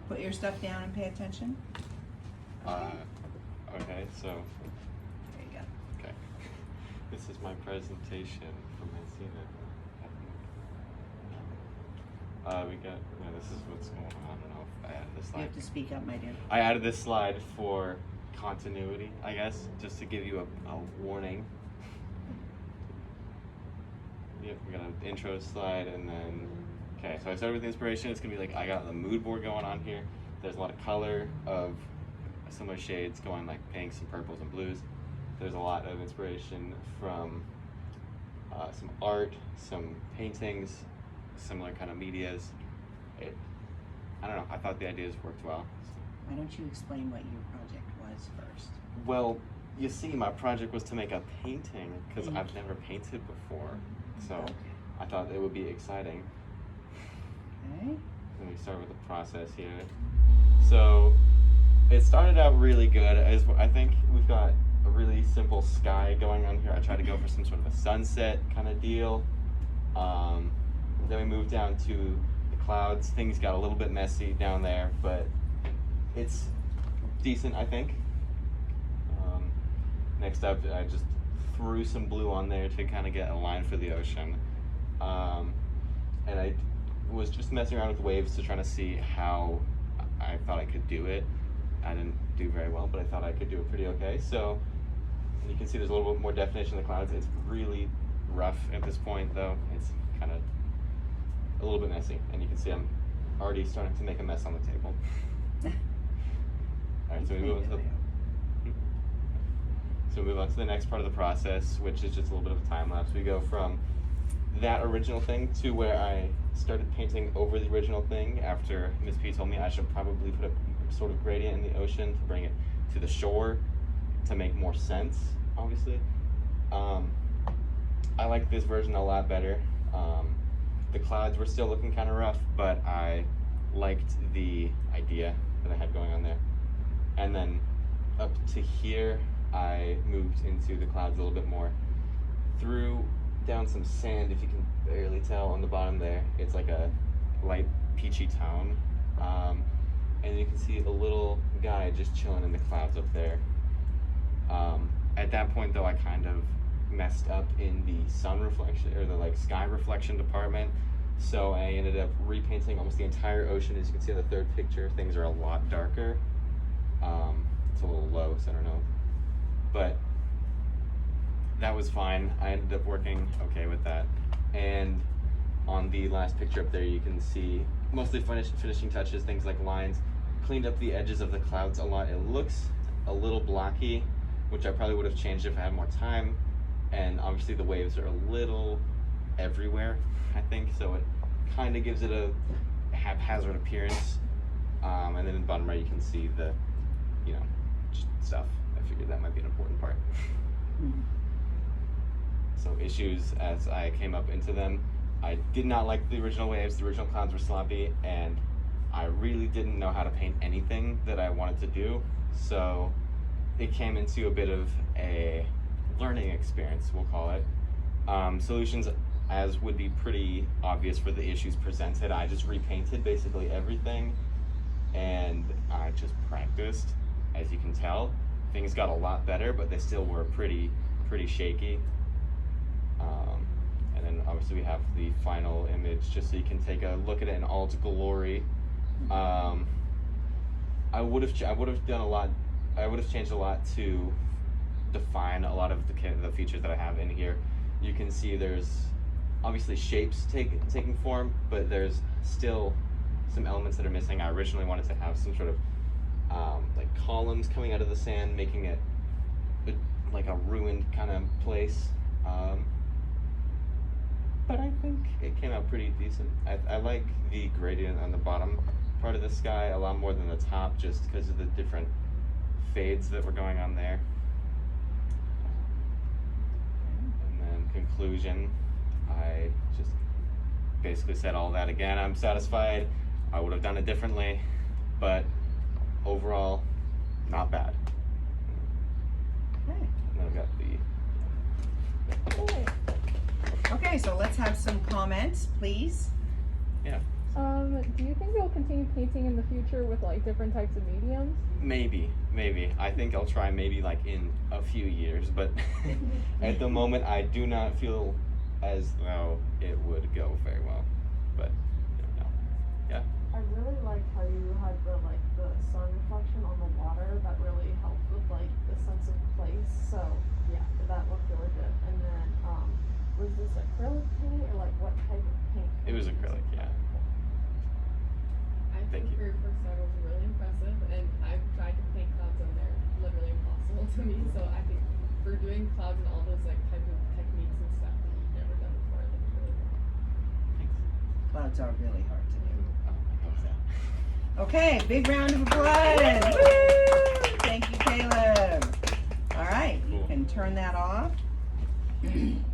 Put your stuff down and pay attention. Okay, so. There you go. Okay. This is my presentation for my Zenith. We got, this is what's going on. I don't know if I added this You slide. have to speak up, my dear. I added this slide for continuity, I guess, just to give you a warning. Yep, we got an intro slide, and then, okay, so I started with inspiration. It's gonna be like, I got the mood board going on here. There's a lot of color of similar shades going, like pinks and purples and blues. There's a lot of inspiration from some art, some paintings, similar kind of medias. I don't know, I thought the ideas worked well. Why don't you explain what your project was first? Well, you see, my project was to make a painting because I've never painted before, so Okay. I thought it would be exciting. Okay. Let me start with the process here. So it started out really good. I think we've got a really simple sky going on here. I tried to go for some sort of a sunset kind of deal. Then we moved down to the clouds. Things got a little bit messy down there, but it's decent, I think. Next up, I just threw some blue on there to kind of get a line for the ocean. And I was just messing around with waves to try to see how I thought I could do it. I didn't do very well, but I thought I could do it pretty okay. So you can see there's a little bit more definition in the clouds. It's really rough at this point, though. It's kind of a little bit messy, and you can see I'm already starting to make a mess on the table. All right, so we move on to the next part of the process, which is just a little bit of a time lapse. We go from that original thing to where I started painting over the original thing after Miss P told me I should probably put a sort of gradient in the ocean to bring it to the shore to make more sense, obviously. I like this version a lot better. The clouds were still looking kind of rough, but I liked the idea that I had going on there. And then up to here, I moved into the clouds a little bit more. Threw down some sand, if you can barely tell on the bottom there. It's like a light peachy tone. And you can see a little guy just chilling in the clouds up there. At that point though, I kind of messed up in the sun reflection, or the like sky reflection department. So I ended up repainting almost the entire ocean. As you can see in the third picture, things are a lot darker. It's a little low, so I don't know. But that was fine. I ended up working okay with that. And on the last picture up there, you can see mostly finishing touches, things like lines. Cleaned up the edges of the clouds a lot. It looks a little blocky, which I probably would have changed if I had more time. And obviously the waves are a little everywhere, I think, so it kind of gives it a haphazard appearance. And then in the bottom right, you can see the, just stuff. I figured that might be an important part. So issues as I came up into them, I did not like the original waves. The original clouds were sloppy, and I really didn't know how to paint anything that I wanted to do. So it came into a bit of a learning experience, we'll call it. Solutions, as would be pretty obvious for the issues presented, I just repainted basically everything, and I just practiced. As you can tell, things got a lot better, but they still were pretty shaky. And then obviously we have the final image, just so you can take a look at it in all its glory. I would have done a lot. I would have changed a lot to define a lot of the features that I have in here. You can see there's obviously shapes taking form, but there's still some elements that are missing. I originally wanted to have some sort of like columns coming out of the sand, making it like a ruined kind of place. But I think it came out pretty decent. I like the gradient on the bottom part of the sky a lot more than the top, just because of the different fades that were going on there. And then conclusion, I just basically said all that again. I'm satisfied. I would have done it differently, but overall, not bad. Okay. And then I've got the... Okay, so let's have some comments, please. Yeah. Do you think you'll continue painting in the future with like different types of mediums? Maybe. I think I'll try maybe like in a few years, but at the moment I do not feel as though it would go very well. But you know, yeah. I really like how you had the sun reflection on the water. That really helped with like the sense of place. So yeah, that looked really good. And then was this acrylic paint or like what type of paint? It was acrylic, yeah. I Thank think you. your first start was really impressive, and I've tried to paint clouds and they're literally impossible to me. So I think for doing clouds and all those like type of techniques and stuff that you've never done before, I think it's really cool. Thanks. Clouds are really hard to do. Oh my God. Okay, big round of applause. Woo! Thank you, Caleb. All right, you Cool. can turn that off.